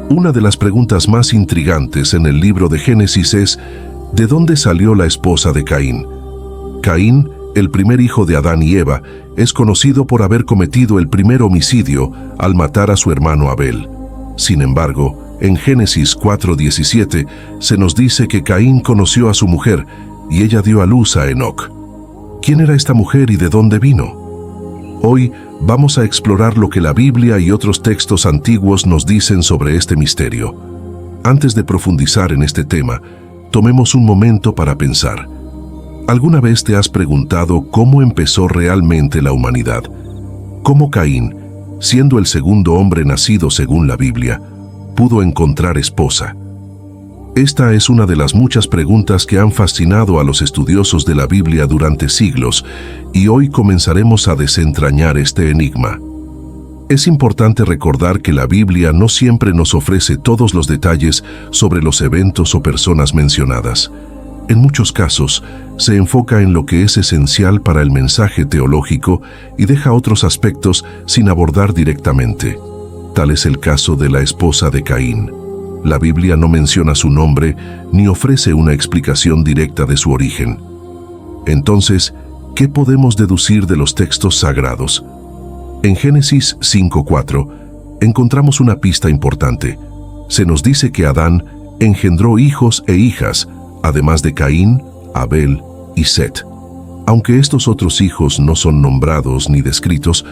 Una de las preguntas más intrigantes en el libro de Génesis es: ¿de dónde salió la esposa de Caín? Caín, el primer hijo de Adán y Eva, es conocido por haber cometido el primer homicidio al matar a su hermano Abel. Sin embargo, en Génesis 4:17 se nos dice que Caín conoció a su mujer y ella dio a luz a Enoc. ¿Quién era esta mujer y de dónde vino? Hoy vamos a explorar lo que la Biblia y otros textos antiguos nos dicen sobre este misterio. Antes de profundizar en este tema, tomemos un momento para pensar. ¿Alguna vez te has preguntado cómo empezó realmente la humanidad? ¿Cómo Caín, siendo el segundo hombre nacido según la Biblia, pudo encontrar esposa? Esta es una de las muchas preguntas que han fascinado a los estudiosos de la Biblia durante siglos, y hoy comenzaremos a desentrañar este enigma. Es importante recordar que la Biblia no siempre nos ofrece todos los detalles sobre los eventos o personas mencionadas. En muchos casos, se enfoca en lo que es esencial para el mensaje teológico y deja otros aspectos sin abordar directamente. Tal es el caso de la esposa de Caín. La Biblia no menciona su nombre ni ofrece una explicación directa de su origen. Entonces, ¿qué podemos deducir de los textos sagrados? En Génesis 5:4 encontramos una pista importante. Se nos dice que Adán engendró hijos e hijas, además de Caín, Abel y Set. Aunque estos otros hijos no son nombrados ni descritos,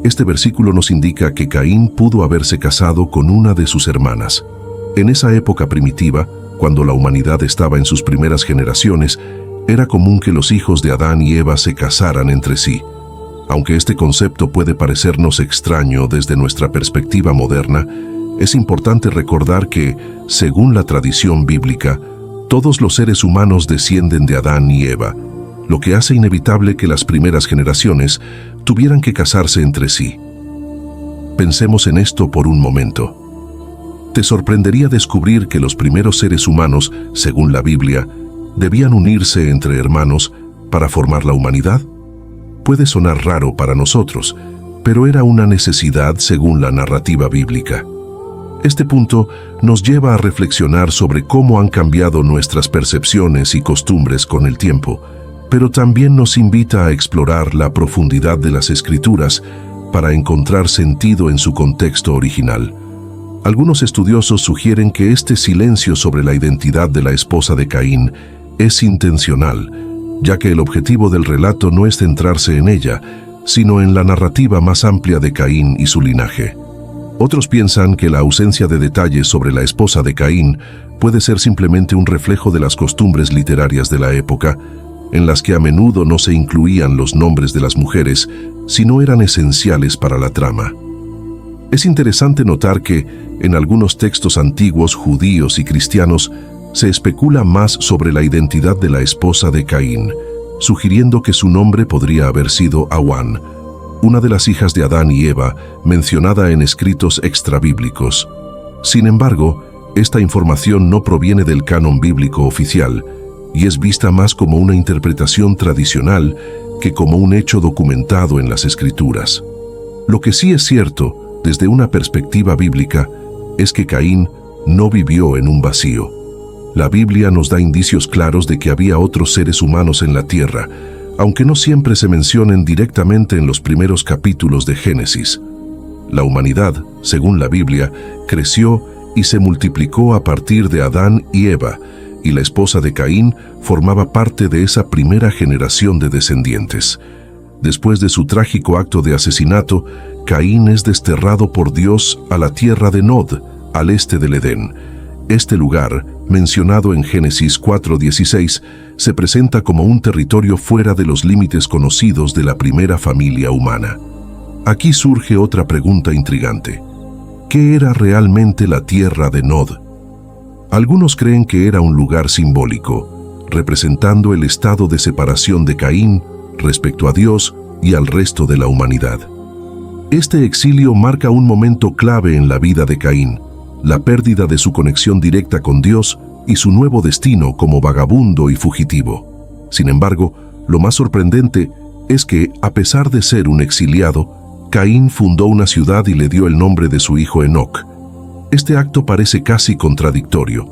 este versículo nos indica que Caín pudo haberse casado con una de sus hermanas. En esa época primitiva, cuando la humanidad estaba en sus primeras generaciones, era común que los hijos de Adán y Eva se casaran entre sí. Aunque este concepto puede parecernos extraño desde nuestra perspectiva moderna, es importante recordar que, según la tradición bíblica, todos los seres humanos descienden de Adán y Eva, lo que hace inevitable que las primeras generaciones tuvieran que casarse entre sí. Pensemos en esto por un momento. ¿Te sorprendería descubrir que los primeros seres humanos, según la Biblia, debían unirse entre hermanos para formar la humanidad? Puede sonar raro para nosotros, pero era una necesidad según la narrativa bíblica. Este punto nos lleva a reflexionar sobre cómo han cambiado nuestras percepciones y costumbres con el tiempo, pero también nos invita a explorar la profundidad de las Escrituras para encontrar sentido en su contexto original. Algunos estudiosos sugieren que este silencio sobre la identidad de la esposa de Caín es intencional, ya que el objetivo del relato no es centrarse en ella, sino en la narrativa más amplia de Caín y su linaje. Otros piensan que la ausencia de detalles sobre la esposa de Caín puede ser simplemente un reflejo de las costumbres literarias de la época, en las que a menudo no se incluían los nombres de las mujeres si no eran esenciales para la trama. Es interesante notar que, en algunos textos antiguos judíos y cristianos, se especula más sobre la identidad de la esposa de Caín, sugiriendo que su nombre podría haber sido Awan, una de las hijas de Adán y Eva, mencionada en escritos extrabíblicos. Sin embargo, esta información no proviene del canon bíblico oficial y es vista más como una interpretación tradicional que como un hecho documentado en las Escrituras. Lo que sí es cierto, desde una perspectiva bíblica, es que Caín no vivió en un vacío. La Biblia nos da indicios claros de que había otros seres humanos en la tierra, aunque no siempre se mencionen directamente en los primeros capítulos de Génesis. La humanidad, según la Biblia, creció y se multiplicó a partir de Adán y Eva, y la esposa de Caín formaba parte de esa primera generación de descendientes. Después de su trágico acto de asesinato, Caín es desterrado por Dios a la tierra de Nod, al este del Edén. Este lugar, mencionado en Génesis 4:16, se presenta como un territorio fuera de los límites conocidos de la primera familia humana. Aquí surge otra pregunta intrigante. ¿Qué era realmente la tierra de Nod? Algunos creen que era un lugar simbólico, representando el estado de separación de Caín respecto a Dios y al resto de la humanidad. Este exilio marca un momento clave en la vida de Caín, la pérdida de su conexión directa con Dios y su nuevo destino como vagabundo y fugitivo. Sin embargo, lo más sorprendente es que, a pesar de ser un exiliado, Caín fundó una ciudad y le dio el nombre de su hijo Enoc. Este acto parece casi contradictorio.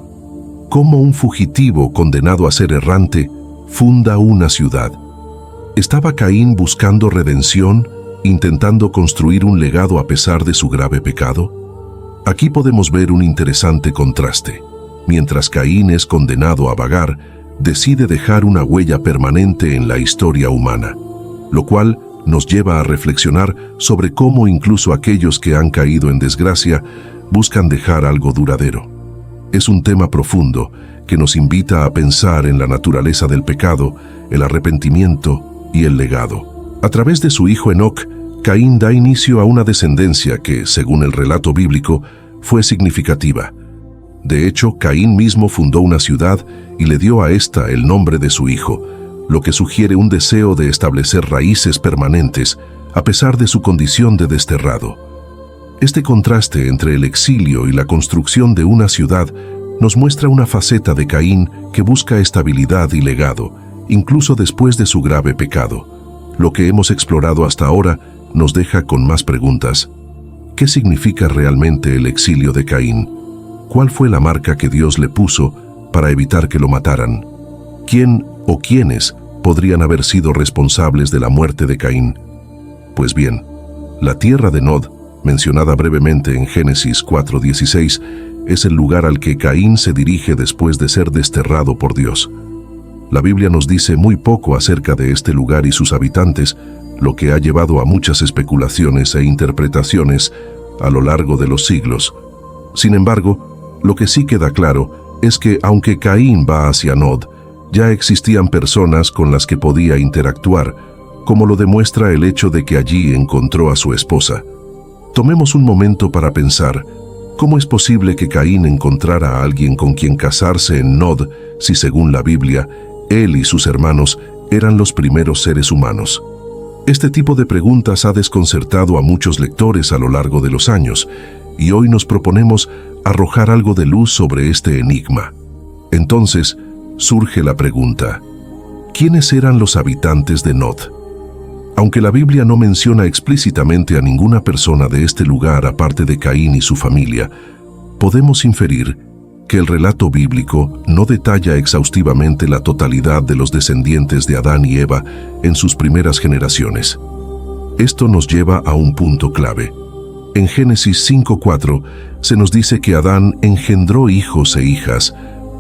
¿Cómo un fugitivo condenado a ser errante funda una ciudad? ¿Estaba Caín buscando redención, intentando construir un legado a pesar de su grave pecado? Aquí podemos ver un interesante contraste. Mientras Caín es condenado a vagar, decide dejar una huella permanente en la historia humana, lo cual nos lleva a reflexionar sobre cómo incluso aquellos que han caído en desgracia buscan dejar algo duradero. Es un tema profundo que nos invita a pensar en la naturaleza del pecado, el arrepentimiento y el legado. A través de su hijo Enoc, Caín da inicio a una descendencia que, según el relato bíblico, fue significativa. De hecho, Caín mismo fundó una ciudad y le dio a esta el nombre de su hijo, lo que sugiere un deseo de establecer raíces permanentes, a pesar de su condición de desterrado. Este contraste entre el exilio y la construcción de una ciudad nos muestra una faceta de Caín que busca estabilidad y legado, incluso después de su grave pecado. Lo que hemos explorado hasta ahora nos deja con más preguntas. ¿Qué significa realmente el exilio de Caín? ¿Cuál fue la marca que Dios le puso para evitar que lo mataran? ¿Quién o quiénes podrían haber sido responsables de la muerte de Caín? Pues bien, la tierra de Nod, mencionada brevemente en Génesis 4:16, es el lugar al que Caín se dirige después de ser desterrado por Dios. La Biblia nos dice muy poco acerca de este lugar y sus habitantes, lo que ha llevado a muchas especulaciones e interpretaciones a lo largo de los siglos. Sin embargo, lo que sí queda claro es que aunque Caín va hacia Nod, ya existían personas con las que podía interactuar, como lo demuestra el hecho de que allí encontró a su esposa. Tomemos un momento para pensar, ¿cómo es posible que Caín encontrara a alguien con quien casarse en Nod si, según la Biblia, él y sus hermanos eran los primeros seres humanos? Este tipo de preguntas ha desconcertado a muchos lectores a lo largo de los años, y hoy nos proponemos arrojar algo de luz sobre este enigma. Entonces, surge la pregunta: ¿quiénes eran los habitantes de Nod? Aunque la Biblia no menciona explícitamente a ninguna persona de este lugar aparte de Caín y su familia, podemos inferir que el relato bíblico no detalla exhaustivamente la totalidad de los descendientes de Adán y Eva en sus primeras generaciones. Esto nos lleva a un punto clave. En Génesis 5:4 se nos dice que Adán engendró hijos e hijas,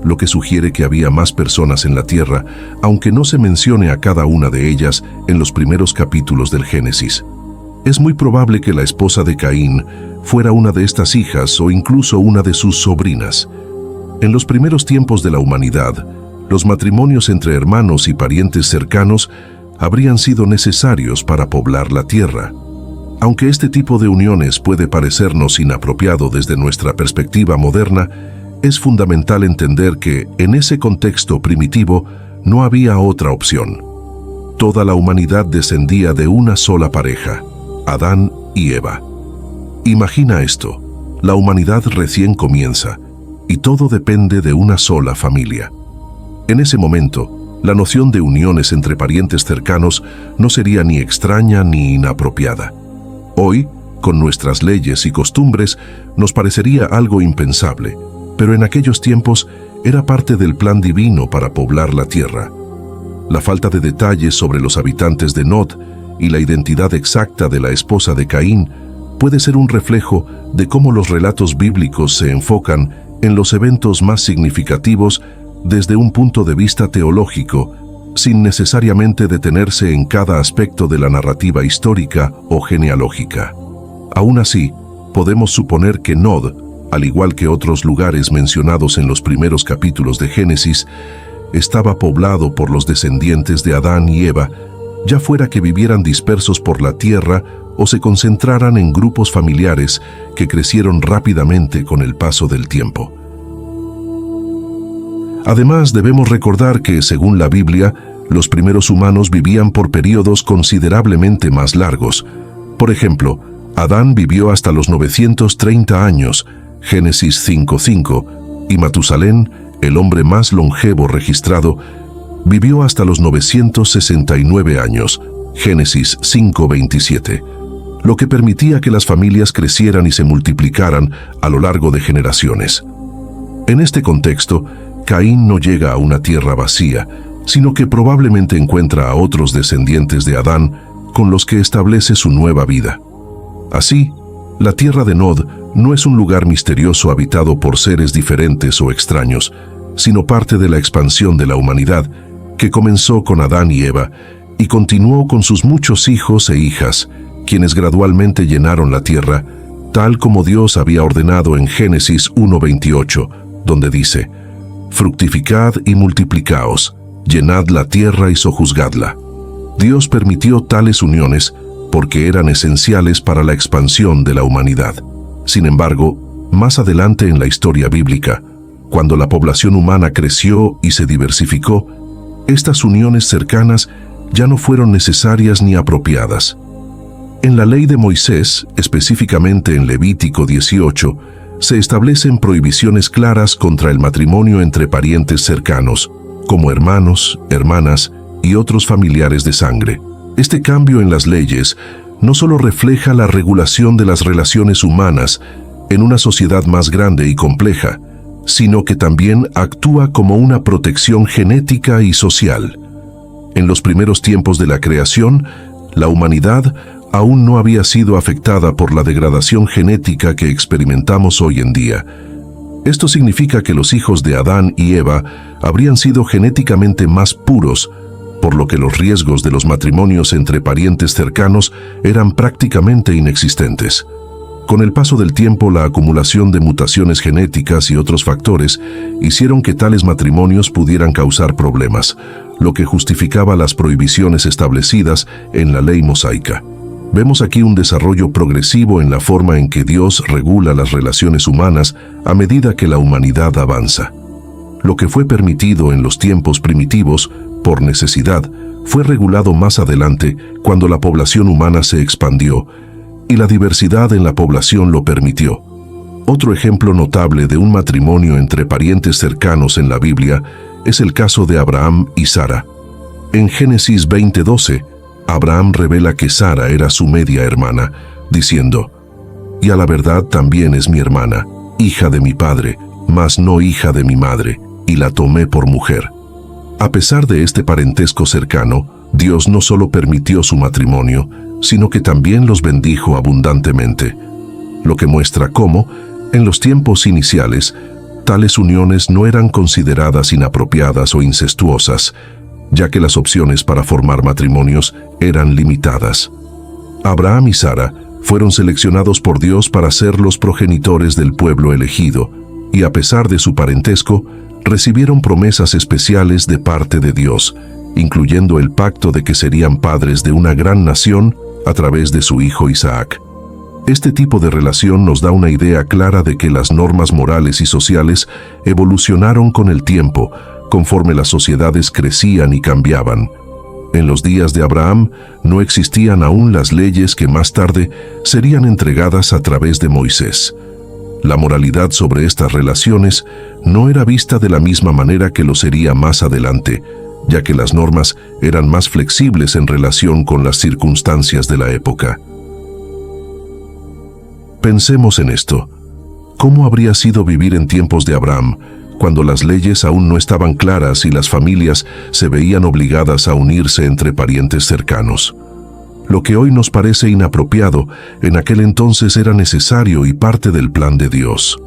lo que sugiere que había más personas en la tierra, aunque no se mencione a cada una de ellas en los primeros capítulos del Génesis. Es muy probable que la esposa de Caín fuera una de estas hijas o incluso una de sus sobrinas. En los primeros tiempos de la humanidad, los matrimonios entre hermanos y parientes cercanos habrían sido necesarios para poblar la tierra. Aunque este tipo de uniones puede parecernos inapropiado desde nuestra perspectiva moderna, es fundamental entender que, en ese contexto primitivo, no había otra opción. Toda la humanidad descendía de una sola pareja, Adán y Eva. Imagina esto: la humanidad recién comienza, y todo depende de una sola familia. En ese momento, la noción de uniones entre parientes cercanos no sería ni extraña ni inapropiada. Hoy, con nuestras leyes y costumbres, nos parecería algo impensable, pero en aquellos tiempos era parte del plan divino para poblar la tierra. La falta de detalles sobre los habitantes de Nod y la identidad exacta de la esposa de Caín puede ser un reflejo de cómo los relatos bíblicos se enfocan en los eventos más significativos desde un punto de vista teológico, sin necesariamente detenerse en cada aspecto de la narrativa histórica o genealógica. Aún así, podemos suponer que Nod, al igual que otros lugares mencionados en los primeros capítulos de Génesis, estaba poblado por los descendientes de Adán y Eva, ya fuera que vivieran dispersos por la tierra o se concentraran en grupos familiares que crecieron rápidamente con el paso del tiempo. Además, debemos recordar que, según la Biblia, los primeros humanos vivían por periodos considerablemente más largos. Por ejemplo, Adán vivió hasta los 930 años, Génesis 5:5, y Matusalén, el hombre más longevo registrado, vivió hasta los 969 años, Génesis 5:27. lo que permitía que las familias crecieran y se multiplicaran a lo largo de generaciones. En este contexto, Caín no llega a una tierra vacía, sino que probablemente encuentra a otros descendientes de Adán con los que establece su nueva vida. Así, la tierra de Nod no es un lugar misterioso habitado por seres diferentes o extraños, sino parte de la expansión de la humanidad que comenzó con Adán y Eva y continuó con sus muchos hijos e hijas, quienes gradualmente llenaron la tierra, tal como Dios había ordenado en Génesis 1:28, donde dice: «Fructificad y multiplicaos, llenad la tierra y sojuzgadla». Dios permitió tales uniones porque eran esenciales para la expansión de la humanidad. Sin embargo, más adelante en la historia bíblica, cuando la población humana creció y se diversificó, estas uniones cercanas ya no fueron necesarias ni apropiadas. En la ley de Moisés, específicamente en Levítico 18, se establecen prohibiciones claras contra el matrimonio entre parientes cercanos, como hermanos, hermanas y otros familiares de sangre. Este cambio en las leyes no solo refleja la regulación de las relaciones humanas en una sociedad más grande y compleja, sino que también actúa como una protección genética y social. En los primeros tiempos de la creación, la humanidad aún no había sido afectada por la degradación genética que experimentamos hoy en día. Esto significa que los hijos de Adán y Eva habrían sido genéticamente más puros, por lo que los riesgos de los matrimonios entre parientes cercanos eran prácticamente inexistentes. Con el paso del tiempo, la acumulación de mutaciones genéticas y otros factores hicieron que tales matrimonios pudieran causar problemas, lo que justificaba las prohibiciones establecidas en la ley mosaica. Vemos aquí un desarrollo progresivo en la forma en que Dios regula las relaciones humanas a medida que la humanidad avanza. Lo que fue permitido en los tiempos primitivos, por necesidad, fue regulado más adelante cuando la población humana se expandió y la diversidad en la población lo permitió. Otro ejemplo notable de un matrimonio entre parientes cercanos en la Biblia es el caso de Abraham y Sara. En Génesis 20:12, Abraham revela que Sara era su media hermana, diciendo: «Y a la verdad también es mi hermana, hija de mi padre, mas no hija de mi madre, y la tomé por mujer». A pesar de este parentesco cercano, Dios no solo permitió su matrimonio, sino que también los bendijo abundantemente, lo que muestra cómo, en los tiempos iniciales, tales uniones no eran consideradas inapropiadas o incestuosas, ya que las opciones para formar matrimonios eran limitadas. Abraham y Sara fueron seleccionados por Dios para ser los progenitores del pueblo elegido, y a pesar de su parentesco, recibieron promesas especiales de parte de Dios, incluyendo el pacto de que serían padres de una gran nación a través de su hijo Isaac. Este tipo de relación nos da una idea clara de que las normas morales y sociales evolucionaron con el tiempo, conforme las sociedades crecían y cambiaban. En los días de Abraham no existían aún las leyes que más tarde serían entregadas a través de Moisés. La moralidad sobre estas relaciones no era vista de la misma manera que lo sería más adelante, ya que las normas eran más flexibles en relación con las circunstancias de la época. Pensemos en esto. ¿Cómo habría sido vivir en tiempos de Abraham, cuando las leyes aún no estaban claras y las familias se veían obligadas a unirse entre parientes cercanos? Lo que hoy nos parece inapropiado, en aquel entonces era necesario y parte del plan de Dios.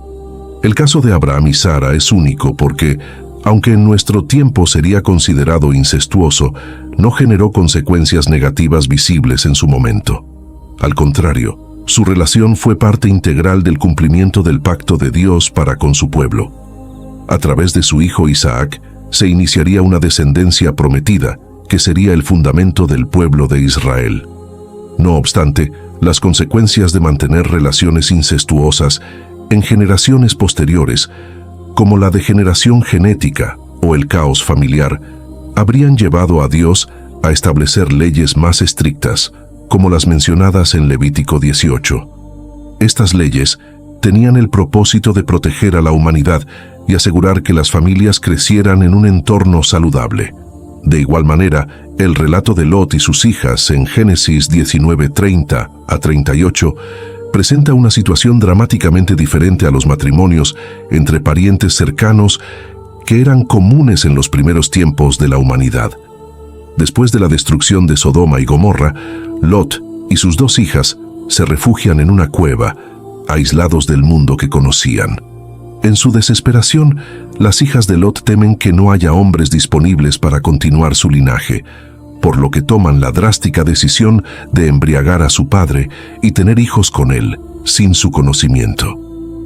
El caso de Abraham y Sara es único porque, aunque en nuestro tiempo sería considerado incestuoso, no generó consecuencias negativas visibles en su momento. Al contrario, su relación fue parte integral del cumplimiento del pacto de Dios para con su pueblo. A través de su hijo Isaac, se iniciaría una descendencia prometida, que sería el fundamento del pueblo de Israel. No obstante, las consecuencias de mantener relaciones incestuosas en generaciones posteriores, como la degeneración genética o el caos familiar, habrían llevado a Dios a establecer leyes más estrictas, como las mencionadas en Levítico 18. Estas leyes tenían el propósito de proteger a la humanidad y asegurar que las familias crecieran en un entorno saludable. De igual manera, El relato de Lot y sus hijas en Génesis 19:30 a 38 presenta una situación dramáticamente diferente a los matrimonios entre parientes cercanos que eran comunes en los primeros tiempos de la humanidad. Después de la destrucción de Sodoma y Gomorra, Lot y sus 2 hijas se refugian en una cueva, aislados del mundo que conocían. En su desesperación, las hijas de Lot temen que no haya hombres disponibles para continuar su linaje, por lo que toman la drástica decisión de embriagar a su padre y tener hijos con él, sin su conocimiento.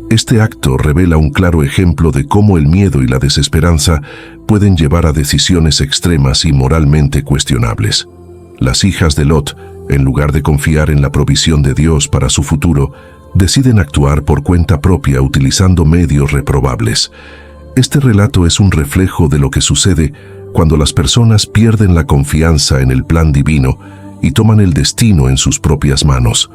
Este acto revela un claro ejemplo de cómo el miedo y la desesperanza pueden llevar a decisiones extremas y moralmente cuestionables. Las hijas de Lot, en lugar de confiar en la provisión de Dios para su futuro, deciden actuar por cuenta propia utilizando medios reprobables. Este relato es un reflejo de lo que sucede cuando las personas pierden la confianza en el plan divino y toman el destino en sus propias manos.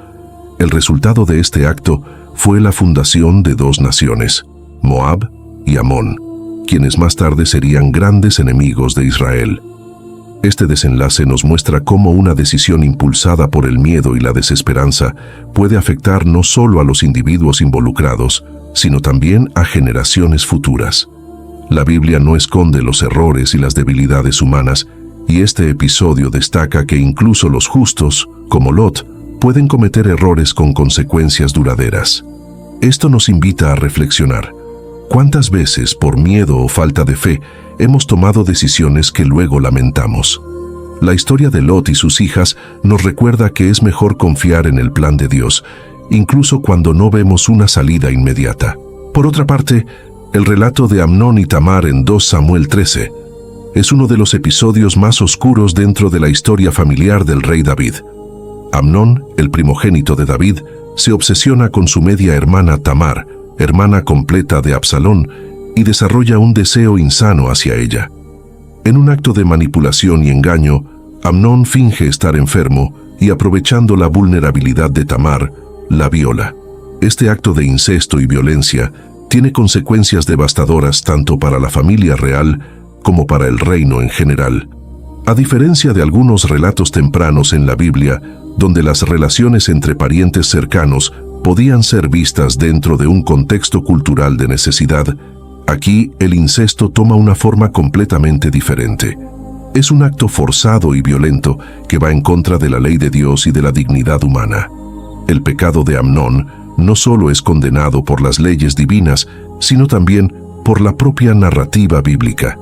El resultado de este acto fue la fundación de 2 naciones, Moab y Amón, quienes más tarde serían grandes enemigos de Israel. Este desenlace nos muestra cómo una decisión impulsada por el miedo y la desesperanza puede afectar no solo a los individuos involucrados, sino también a generaciones futuras. La Biblia no esconde los errores y las debilidades humanas, y este episodio destaca que incluso los justos, como Lot, pueden cometer errores con consecuencias duraderas. Esto nos invita a reflexionar. ¿Cuántas veces, por miedo o falta de fe, hemos tomado decisiones que luego lamentamos? La historia de Lot y sus hijas nos recuerda que es mejor confiar en el plan de Dios, incluso cuando no vemos una salida inmediata. Por otra parte, el relato de Amnón y Tamar en 2 Samuel 13 es uno de los episodios más oscuros dentro de la historia familiar del rey David. Amnón, el primogénito de David, se obsesiona con su media hermana Tamar, hermana completa de Absalón, y desarrolla un deseo insano hacia ella. En un acto de manipulación y engaño, Amnón finge estar enfermo y, aprovechando la vulnerabilidad de Tamar, la viola. Este acto de incesto y violencia tiene consecuencias devastadoras tanto para la familia real como para el reino en general. A diferencia de algunos relatos tempranos en la Biblia, donde las relaciones entre parientes cercanos podían ser vistas dentro de un contexto cultural de necesidad, aquí el incesto toma una forma completamente diferente. Es un acto forzado y violento que va en contra de la ley de Dios y de la dignidad humana. El pecado de Amnón no solo es condenado por las leyes divinas, sino también por la propia narrativa bíblica.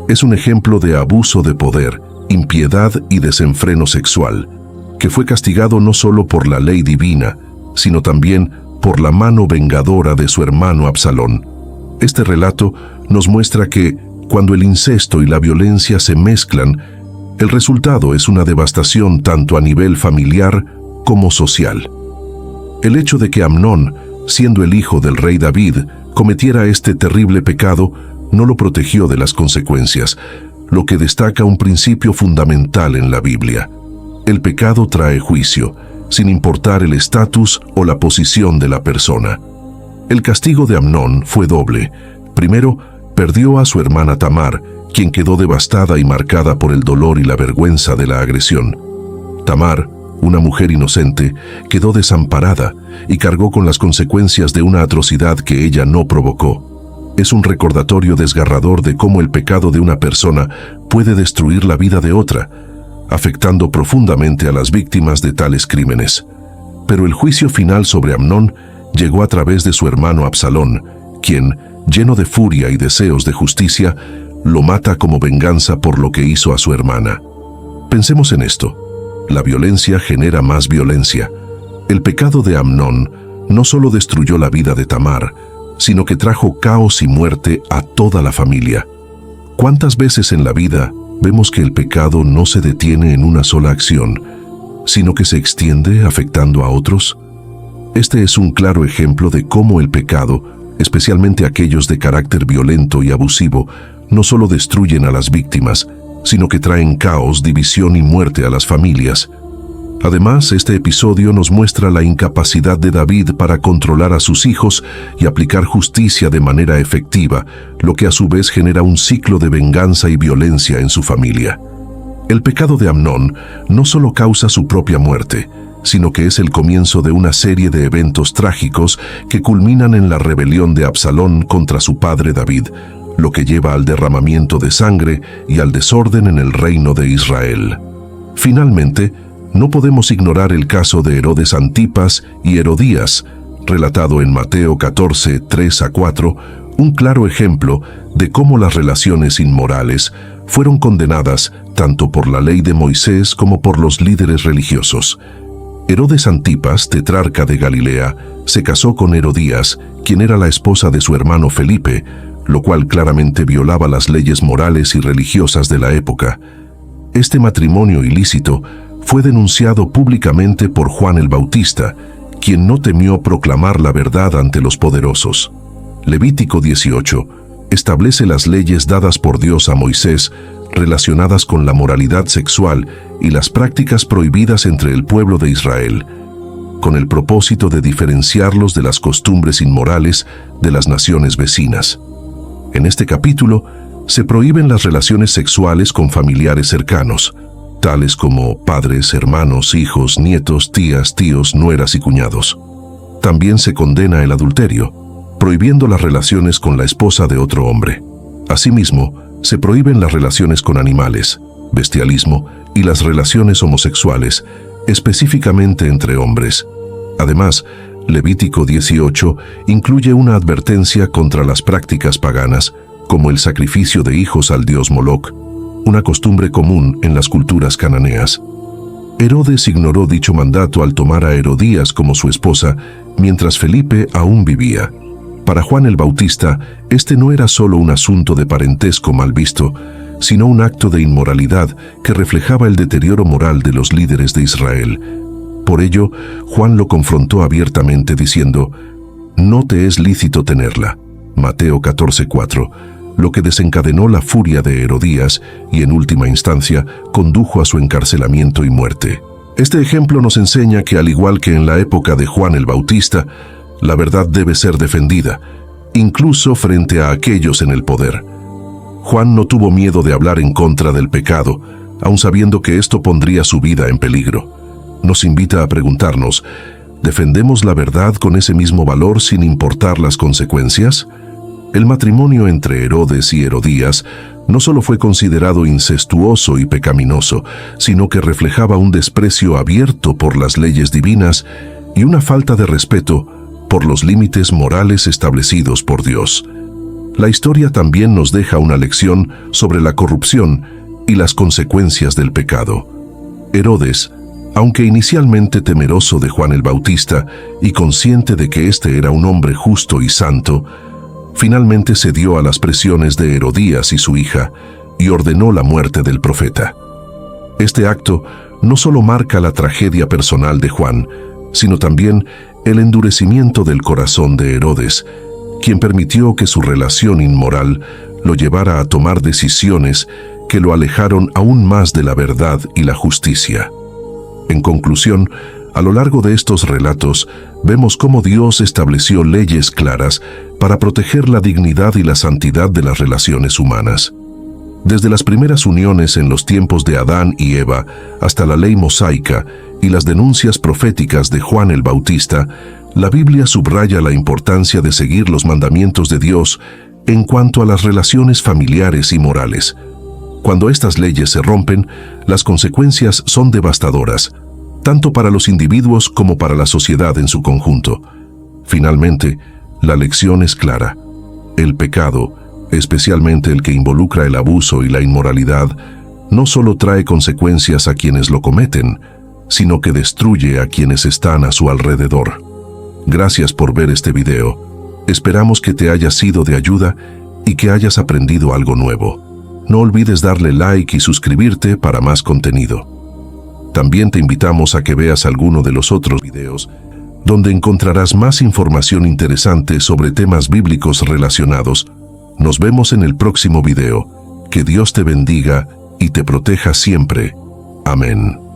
Es un ejemplo de abuso de poder, impiedad y desenfreno sexual, que fue castigado no solo por la ley divina, sino también por la mano vengadora de su hermano Absalón. Este relato nos muestra que, cuando el incesto y la violencia se mezclan, el resultado es una devastación tanto a nivel familiar como social. El hecho de que Amnón, siendo el hijo del rey David, cometiera este terrible pecado, no lo protegió de las consecuencias, lo que destaca un principio fundamental en la Biblia. El pecado trae juicio, sin importar el estatus o la posición de la persona. El castigo de Amnón fue doble. Primero, perdió a su hermana Tamar, quien quedó devastada y marcada por el dolor y la vergüenza de la agresión. Tamar, una mujer inocente, quedó desamparada y cargó con las consecuencias de una atrocidad que ella no provocó. Es un recordatorio desgarrador de cómo el pecado de una persona puede destruir la vida de otra, afectando profundamente a las víctimas de tales crímenes. Pero el juicio final sobre Amnón llegó a través de su hermano Absalón, quien, lleno de furia y deseos de justicia, lo mata como venganza por lo que hizo a su hermana. Pensemos en esto. La violencia genera más violencia. El pecado de Amnón no solo destruyó la vida de Tamar, sino que trajo caos y muerte a toda la familia. ¿Cuántas veces en la vida vemos que el pecado no se detiene en una sola acción, sino que se extiende afectando a otros? Este es un claro ejemplo de cómo el pecado, especialmente aquellos de carácter violento y abusivo, no solo destruyen a las víctimas, sino que traen caos, división y muerte a las familias. Además, este episodio nos muestra la incapacidad de David para controlar a sus hijos y aplicar justicia de manera efectiva, lo que a su vez genera un ciclo de venganza y violencia en su familia. El pecado de Amnón no solo causa su propia muerte, sino que es el comienzo de una serie de eventos trágicos que culminan en la rebelión de Absalón contra su padre David, lo que lleva al derramamiento de sangre y al desorden en el reino de Israel. Finalmente, no podemos ignorar el caso de Herodes Antipas y Herodías, relatado en Mateo 14, 3-4, un claro ejemplo de cómo las relaciones inmorales fueron condenadas tanto por la ley de Moisés como por los líderes religiosos. Herodes Antipas, tetrarca de Galilea, se casó con Herodías, quien era la esposa de su hermano Felipe, lo cual claramente violaba las leyes morales y religiosas de la época. Este matrimonio ilícito fue denunciado públicamente por Juan el Bautista, quien no temió proclamar la verdad ante los poderosos. Levítico 18 establece las leyes dadas por Dios a Moisés relacionadas con la moralidad sexual y las prácticas prohibidas entre el pueblo de Israel, con el propósito de diferenciarlos de las costumbres inmorales de las naciones vecinas. En este capítulo se prohíben las relaciones sexuales con familiares cercanos, tales como padres, hermanos, hijos, nietos, tías, tíos, nueras y cuñados. También se condena el adulterio, prohibiendo las relaciones con la esposa de otro hombre. Asimismo, se prohíben las relaciones con animales, bestialismo y las relaciones homosexuales, específicamente entre hombres. Además, Levítico 18 incluye una advertencia contra las prácticas paganas, como el sacrificio de hijos al dios Moloc, una costumbre común en las culturas cananeas. Herodes ignoró dicho mandato al tomar a Herodías como su esposa, mientras Felipe aún vivía. Para Juan el Bautista, este no era solo un asunto de parentesco mal visto, sino un acto de inmoralidad que reflejaba el deterioro moral de los líderes de Israel. Por ello, Juan lo confrontó abiertamente diciendo: «No te es lícito tenerla». Mateo 14:4, lo que desencadenó la furia de Herodías y en última instancia condujo a su encarcelamiento y muerte. Este ejemplo nos enseña que, al igual que en la época de Juan el Bautista, la verdad debe ser defendida, incluso frente a aquellos en el poder. Juan no tuvo miedo de hablar en contra del pecado, aun sabiendo que esto pondría su vida en peligro. Nos invita a preguntarnos: ¿defendemos la verdad con ese mismo valor sin importar las consecuencias? El matrimonio entre Herodes y Herodías no solo fue considerado incestuoso y pecaminoso, sino que reflejaba un desprecio abierto por las leyes divinas y una falta de respeto por los límites morales establecidos por Dios. La historia también nos deja una lección sobre la corrupción y las consecuencias del pecado. Herodes, aunque inicialmente temeroso de Juan el Bautista y consciente de que éste era un hombre justo y santo, finalmente cedió a las presiones de Herodías y su hija y ordenó la muerte del profeta. Este acto no solo marca la tragedia personal de Juan, sino también el endurecimiento del corazón de Herodes, quien permitió que su relación inmoral lo llevara a tomar decisiones que lo alejaron aún más de la verdad y la justicia. En conclusión, a lo largo de estos relatos, vemos cómo Dios estableció leyes claras para proteger la dignidad y la santidad de las relaciones humanas. Desde las primeras uniones en los tiempos de Adán y Eva hasta la ley mosaica y las denuncias proféticas de Juan el Bautista, la Biblia subraya la importancia de seguir los mandamientos de Dios en cuanto a las relaciones familiares y morales. Cuando estas leyes se rompen, las consecuencias son devastadoras, tanto para los individuos como para la sociedad en su conjunto. Finalmente, la lección es clara. El pecado, especialmente el que involucra el abuso y la inmoralidad, no solo trae consecuencias a quienes lo cometen, sino que destruye a quienes están a su alrededor. Gracias por ver este video. Esperamos que te haya sido de ayuda y que hayas aprendido algo nuevo. No olvides darle like y suscribirte para más contenido. También te invitamos a que veas alguno de los otros videos donde encontrarás más información interesante sobre temas bíblicos relacionados. Nos vemos en el próximo video. Que Dios te bendiga y te proteja siempre. Amén.